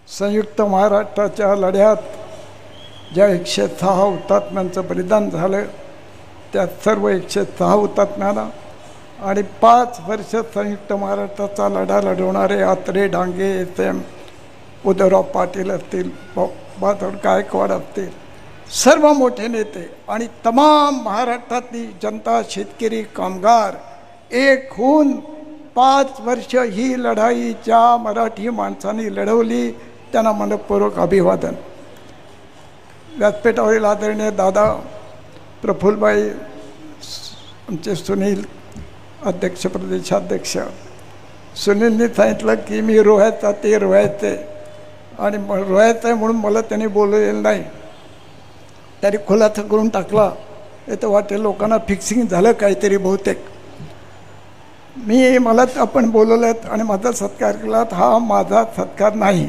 संयुक्त महाराष्ट्राच्या लढ्यात ज्या 106 हुतात्म्यांचं बलिदान झालं त्या सर्व 106 हुतात्म्यांना आणि 5 वर्ष संयुक्त महाराष्ट्राचा लढा लढवणारे आत्रे, डांगे, SM, उद्धवराव पाटील असतील, बहादूर गायकवाड असतील, सर्व मोठे नेते आणि तमाम महाराष्ट्रातली जनता, शेतकरी, कामगार एक होऊन 5 वर्ष ही लढाई ज्या मराठी माणसांनी लढवली त्यांना मनपूर्वक अभिवादन. व्यासपीठावरील आदरणीय दादा प्रफुल्लभाई, आमचे सुनील अध्यक्ष, प्रदेशाध्यक्ष सुनीलने सांगितलं की मी रोहायचा ते रोहायचे आणि रोहायचं आहे म्हणून मला त्यांनी बोलवलेलं नाही. तरी खुलासा करून टाकला. येतं वाटेल लोकांना फिक्सिंग झालं काहीतरी बहुतेक. मला आपण बोलवलं आणि माझा सत्कार केला. हा माझा सत्कार नाही.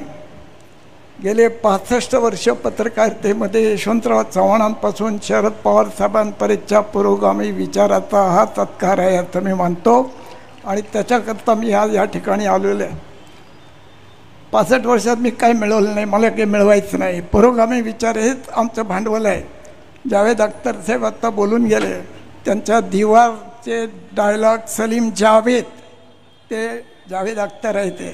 गेले 65 वर्ष पत्रकारितेमध्ये यशवंतराव चव्हाणांपासून शरद पवार साहेबांपर्यंतच्या पुरोगामी विचाराचा हा सत्कार आहे असं मी मानतो आणि त्याच्याकरता मी आज या ठिकाणी आलेलो आहे. 65 वर्षात मी काही मिळवलं नाही, मला काही मिळवायचं नाही. पुरोगामी विचार हेच आमचं भांडवल आहे. जावेद अख्तर साहेब आत्ता बोलून गेले. त्यांच्या दिवारचे डायलॉग सलीम जावेद, ते जावेद अख्तर आहे ते.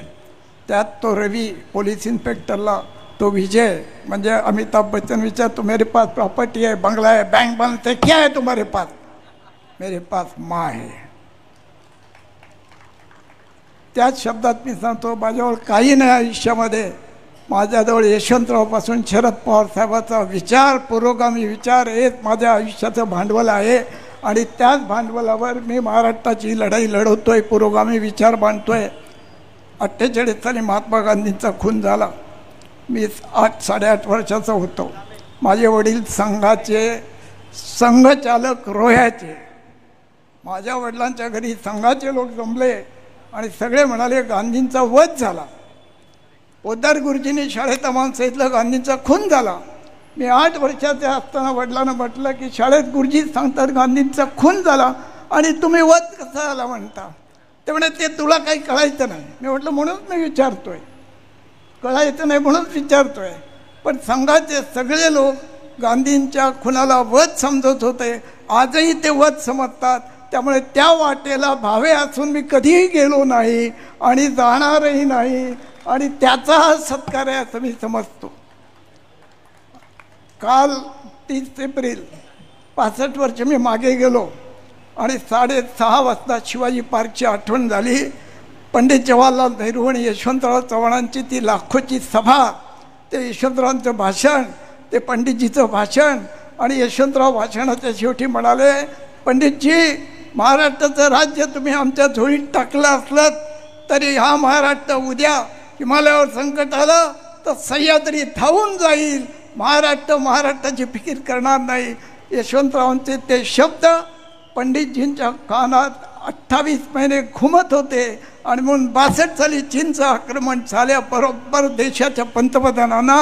त्यात तो रवी पोलीस इन्स्पेक्टरला तो विजय म्हणजे अमिताभ बच्चन विचारतो मेरे पास प्रॉपर्टी है, बंगला है, बैंक बैलेंस है, क्या है तुम्हारे पास? मेरे पास माँ है. त्याच शब्दात मी सांगतो माझ्याजवळ काही नाही आयुष्यामध्ये. माझ्याजवळ यशवंतरावपासून शरद पवार साहेबाचा विचार, पुरोगामी विचार हेच माझ्या आयुष्याचं भांडवल आहे आणि त्याच भांडवलावर मी महाराष्ट्राची लढाई लढवतोय, पुरोगामी विचार बांधतोय. 48 साली महात्मा गांधींचा खून झाला. मी 8-8.5 वर्षाचा होतो. माझे वडील संघाचे संघचालक रोह्याचे. माझ्या वडिलांच्या घरी संघाचे लोक जमले आणि सगळे म्हणाले गांधींचा वध झाला. पोद्दार गुरुजींनी शाळेत आम्हाला सांगितलं गांधींचा खून झाला. मी 8 वर्षाचे असताना वडिलांना म्हटलं की शाळेत गुरुजी सांगतात गांधींचा खून झाला आणि तुम्ही वध कसा झाला म्हणता. ते म्हणे ते तुला काही कळायचं नाही. मी म्हटलं म्हणूनच मी विचारतोय, कळायचं नाही म्हणूनच विचारतोय. पण संघाचे सगळे लोक गांधींच्या खुनाला वध समजत होते. आजही ते वध समजतात. त्यामुळे त्या वाटेला भावे असून मी कधीही गेलो नाही आणि जाणारही नाही आणि त्याचा हा सत्कार आहे असं मी समजतो. काल 30 एप्रिल 65 वर्ष मी मागे गेलो आणि 6:30 वाजता शिवाजी पार्कची आठवण झाली. पंडित जवाहरलाल नेहरू आणि यशवंतराव चव्हाणांची ती लाखोची सभा, ते यशवंतरावांचं भाषण, ते पंडितजीचं भाषण आणि यशवंतराव भाषणाच्या शेवटी म्हणाले पंडितजी महाराष्ट्राचं राज्य तुम्ही आमच्या झोळीत टाकलं असलं तरी हा महाराष्ट्र उद्या हिमालयावर संकट आलं तर सह्याद्री धावून जाईल. महाराष्ट्राची फिकीर करणार नाही. यशवंतरावांचे ते शब्द पंडितजींच्या कानात 28 महिने घुमत होते आणि म्हणून 62 साली चीनचं आक्रमण झाल्याबरोबर देशाच्या पंतप्रधानांना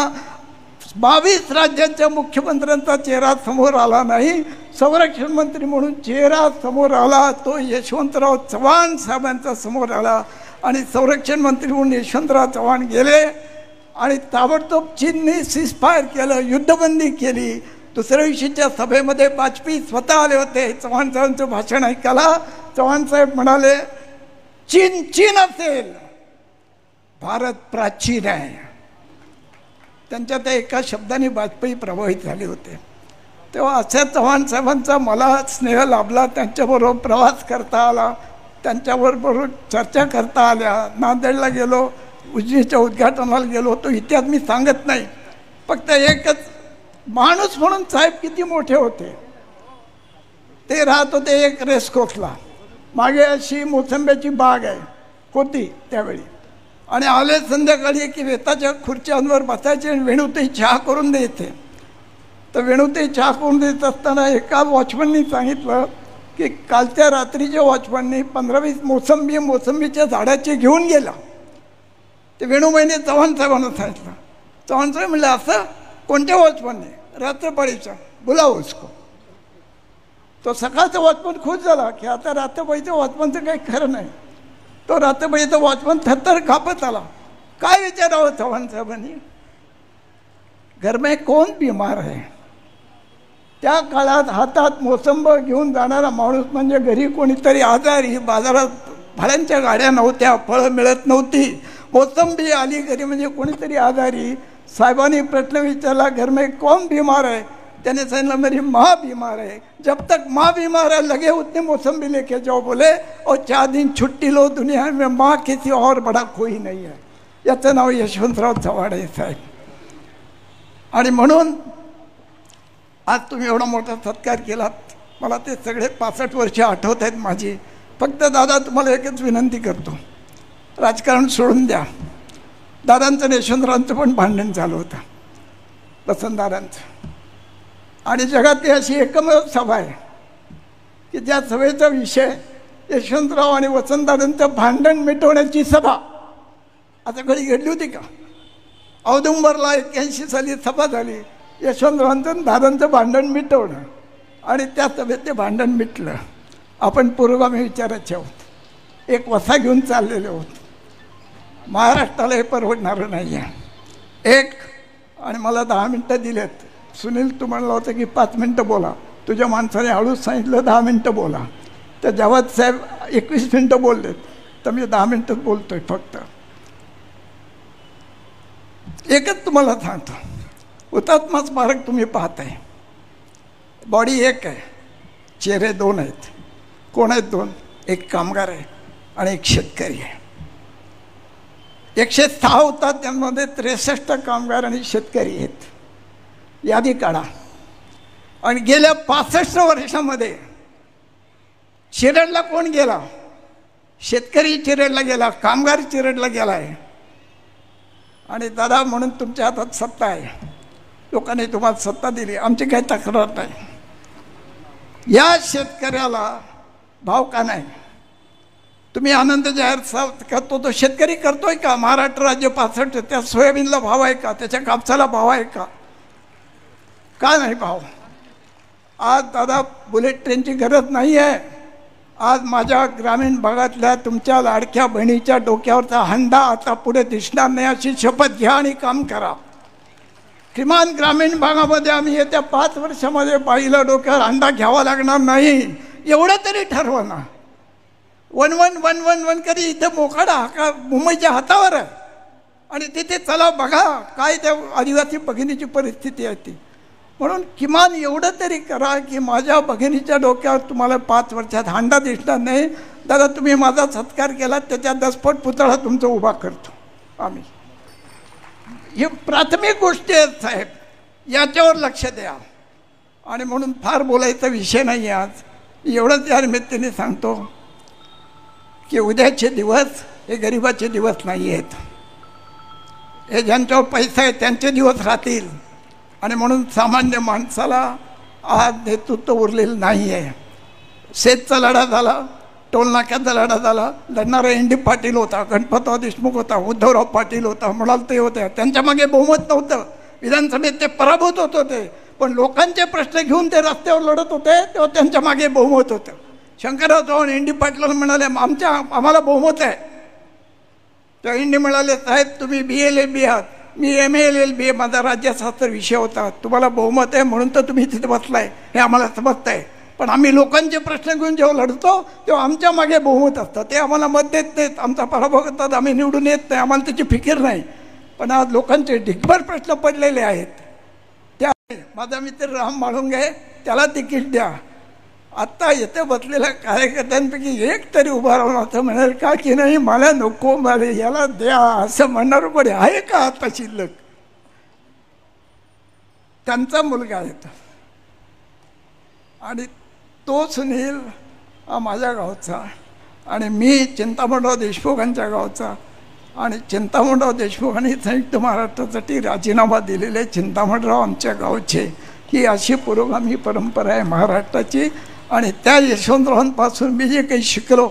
22 राज्यांच्या मुख्यमंत्र्यांचा चेहरा समोर आला नाही. संरक्षण मंत्री म्हणून चेहरा समोर आला तो यशवंतराव चव्हाण साहेबांचा समोर आला आणि संरक्षण मंत्री म्हणून यशवंतराव चव्हाण गेले आणि ताबडतोब चीनने सीजफायर केलं, युद्धबंदी केली. दुसऱ्या दिवशीच्या सभेमध्ये वाजपेयी स्वतः आले होते. चव्हाण साहेबांचं भाषण ऐकायला. चव्हाण साहेब म्हणाले चीन चीन असेल, भारत प्राचीन आहे. त्यांच्या त्या एका शब्दाने वाजपेयी प्रभावित झाले होते. तेव्हा अशा चव्हाण साहेबांचा मला स्नेह लाभला. त्यांच्याबरोबर प्रवास करता आला, त्यांच्याबरोबर चर्चा करता आल्या. नांदेडला गेलो, उजनीच्या उद्घाटनाला गेलो. तो इतिहास मी सांगत नाही, फक्त एकच माणूस म्हणून साहेब किती मोठे होते. ते राहत होते एक रेसकोर्सला. मागे अशी मोसंब्याची बाग आहे होती त्यावेळी आणि आले संध्याकाळी की वेताच्या खुर्च्यांवर बसायचे आणि वेणुताई चहा करून द्यायचे. तर वेणुताई चहा करून देत असताना एका वॉचमननी सांगितलं की कालच्या रात्रीच्या वॉचमननी 15-20 मोसंबीच्या झाडाचे घेऊन गेला. ते वेणुबाईने चव्हाण साहेबांना सांगितलं. चव्हाण साहेब म्हणलं असं कोणत्या वॉचमनने? रात्रपाळीचा. बोलावं उसको. तो सकाळचा वॉचमन खुश झाला की आता रात्रपाळीच्या वॉचमनचं काही खरं नाही. तो रात्रपाळीचा वॉचमन थरथर कापत आला काय विचारावं चव्हाण साहेबांनी? घर में कौन बीमार है? त्या काळात हातात मोसंब घेऊन जाणारा माणूस म्हणजे घरी कोणीतरी आजारी, बाजारात फळांच्या गाड्या नव्हत्या, फळं मिळत नव्हती, मोसंबी आली घरी म्हणजे कोणीतरी आजारी. साहेबांनी प्रश्न विचारला, घर में कौन बीमार है? त्याने सांगितलं मेरी माँ बीमार है. जब तक माँ बीमार है लगे उतने मौसम्बी लेके जाओ बोले, और 4 दिन छुट्टी लो, दुनिया में माँ किसी और बड़ा कोई नहीं है. याचं नाव यशवंतराव चव्हाण साहेब. आणि म्हणून आज तुम्ही एवढा मोठा सत्कार केलात. मला ते सगळे 65 वर्ष आठवत आहेत माझी. फक्त दादा तुम्हाला एकच विनंती करतो, राजकारण सोडून द्या. दादांचं आणि यशवंतरावांचं पण भांडण चालू होतं, वसंतदादांचं. आणि जगातली अशी एकमेव सभा आहे की ज्या सभेचा विषय यशवंतराव आणि वसंतदादांचं भांडण मिटवण्याची सभा. आता कधी घडली होती का? औदुंबरला 81 साली सभा झाली, यशवंतरावांचं दादांचं भांडण मिटवणं, आणि त्या सभेत ते भांडण मिटलं. आपण पुरोगामी विचाराचे आहोत, एक वसा घेऊन चाललेले आहोत. महाराष्ट्राला हे परवडणारं नाही आहे. एक, आणि मला 10 मिनटं दिलेत. सुनील तू म्हणलं होतं की 5 मिनटं बोला, तुझ्या माणसाने हळूच सांगितलं 10 मिनटं बोला. तर जवाद साहेब 21 मिनटं बोललेत, तर मी 10 मिनटं बोलतोय फक्त. एकच तुम्हाला सांगतो, हुतात्मा स्मारक तुम्ही पाहताय, बॉडी एक आहे, चेहरे 2 आहेत. कोण आहेत 2? एक कामगार आहे आणि एक शेतकरी आहे. 106 होतात, त्यामध्ये 63 कामगार आणि शेतकरी आहेत. यादी काढा. आणि गेल्या 65 वर्षामध्ये चिरडला कोण गेला? शेतकरी चिरडला गेला, कामगार चिरडला गेला आहे. आणि दादा म्हणून तुमच्या हातात सत्ता आहे, लोकांनी तुम्हाला सत्ता दिली, आमची काही तक्रार नाही. या शेतकऱ्याला भाव का नाही? तुम्ही आनंद जाहीर करतो तो शेतकरी करतोय का? महाराष्ट्र राज्य 65, त्या सोयाबीनला भाव आहे का? त्याच्या कापसाला भाव आहे का? का नाही भाव? आज दादा बुलेट ट्रेनची गरज नाही आहे. आज माझ्या ग्रामीण भागातल्या तुमच्या लाडक्या बहिणीच्या डोक्यावरचा हंडा आता पुढे दिसणार नाही अशी शपथ घ्या आणि काम करा. किमान ग्रामीण भागामध्ये आम्ही येत्या 5 वर्षामध्ये बाईला डोक्यावर हंडा घ्यावा लागणार नाही एवढं तरी ठरवा ना. 1111 कधी इथं मोकाडा हा मुंबईच्या हातावर आहे, आणि तिथे चला बघा काय त्या आदिवासी भगिनीची परिस्थिती आहे ती. म्हणून किमान एवढं तरी करा की माझ्या भगिनीच्या डोक्यावर तुम्हाला 5 वर्षात हांडा दिसणार नाही. दादा तुम्ही माझा सत्कार केला, त्याच्या 10 फूट पुतळा तुमचा उभा करतो आम्ही. हे प्राथमिक गोष्टी आहेत साहेब, याच्यावर लक्ष द्या. आणि म्हणून फार बोलायचा विषय नाही आज. एवढंच या निमित्ताने सांगतो की उद्याचे दिवस हे गरिबाचे दिवस नाही आहेत. हे ज्यांच्यावर पैसा आहे त्यांचे दिवस राहतील. आणि म्हणून सामान्य माणसाला आज नेतृत्व उरलेलं नाही आहे. शेतचा लढा झाला, टोलनाक्याचा लढा झाला, लढणारा एन डी पाटील होता, गणपतराव देशमुख होता, उद्धवराव पाटील होता, म्हणाल ते होते. त्यांच्या मागे बहुमत नव्हतं, विधानसभेत ते पराभूत होत होते, पण लोकांचे प्रश्न घेऊन ते रस्त्यावर लढत होते तेव्हा त्यांच्या मागे बहुमत होतं. शंकरराव चव्हाण एन डी पाटलांना म्हणाले आम्हाला बहुमत आहे. त्या एन डी म्हणाले साहेब तुम्ही BLLB आहात, मी MALLB, माझा राज्यशास्त्र विषय होता, तुम्हाला बहुमत आहे म्हणून तर तुम्ही तिथे बसलाय हे आम्हाला समजत आहे. पण आम्ही लोकांचे प्रश्न घेऊन जेव्हा लढतो तेव्हा आमच्या मागे बहुमत असतं, ते आम्हाला मत देत नाहीत, आमचा पराभव करतात, आम्ही निवडून येत नाही, आम्हाला त्याची फिकीर नाही. पण आज लोकांचे ढिगभर प्रश्न पडलेले आहेत. त्या माझा मित्र राम म्हाळुंगे त्याला तिकीट द्या. आत्ता येथे बसलेल्या कार्यकर्त्यांपैकी एक तरी उभा राहून असं म्हणाल का की नाही मला नको, मला याला द्या असं म्हणणारं कोणी आहे का आता शिल्लक? त्यांचा मुलगा आहे तो, आणि तो सुनील हा माझ्या गावचा, आणि मी चिंतामणराव देशमुखांच्या गावचा. आणि चिंतामणराव देशमुखांनी संयुक्त महाराष्ट्रासाठी राजीनामा दिलेले चिंतामणराव आमच्या गावचे. ही अशी पुरोगामी परंपरा आहे महाराष्ट्राची. आणि त्या यशवंतरावांपासून मी जे काही शिकलो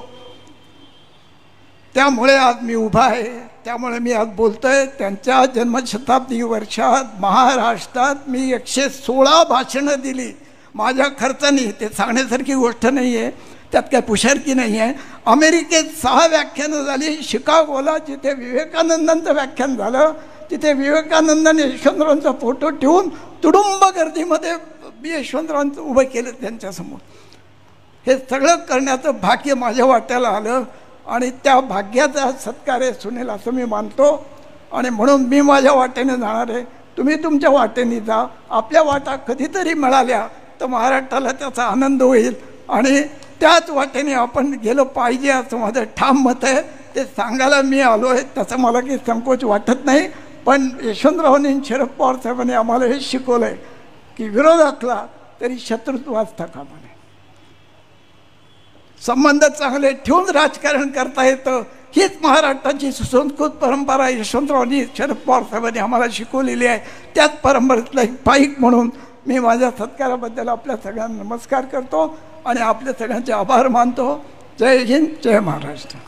त्यामुळे आज मी उभा आहे, त्यामुळे मी आज बोलतोय. त्यांच्या जन्मशताब्दी वर्षात महाराष्ट्रात मी 116 भाषणं दिली माझ्या खर्चाने. ते सांगण्यासारखी गोष्ट नाही आहे. त्यात काय पुशारकी नाही आहे. अमेरिकेत 6 व्याख्यानं झाली. शिकागोला जिथे विवेकानंदांचं व्याख्यान झालं तिथे विवेकानंदांनी यशवंतरावांचा फोटो ठेवून तुडुंब गर्दीमध्ये यशवंतरावांचं उभं केलं त्यांच्यासमोर. हे सगळं करण्याचं भाग्य माझ्या वाट्याला आलं आणि त्या भाग्याचा सत्कार आहे सुनील असं मी मानतो. आणि म्हणून मी माझ्या वाटेने जाणार आहे, तुम्ही तुमच्या वाटेने जा. आपल्या वाटा कधीतरी मिळाल्या तर महाराष्ट्राला त्याचा आनंद होईल आणि त्याच वाटेने आपण गेलं पाहिजे असं माझं ठाम मत आहे. ते सांगायला मी आलो आहे, त्याचा मला काही संकोच वाटत नाही. पण यशवंतरावांनी शरद पवार साहेबांनी आम्हाला हे शिकवलं आहे की विरोध असला तरी शत्रुत्व असता कामा नये. संबंध चांगले ठेवून राजकारण करता येतं. हीच महाराष्ट्राची सुसंस्कृत परंपरा यशवंतरावांनी शरद पवार साहेबांनी आम्हाला शिकवलेली आहे. त्याच परंपरेतला एक पाईक म्हणून मी माझ्या सत्काराबद्दल आपल्या सगळ्यांना नमस्कार करतो आणि आपल्या सगळ्यांचे आभार मानतो. जय हिंद, जय महाराष्ट्र.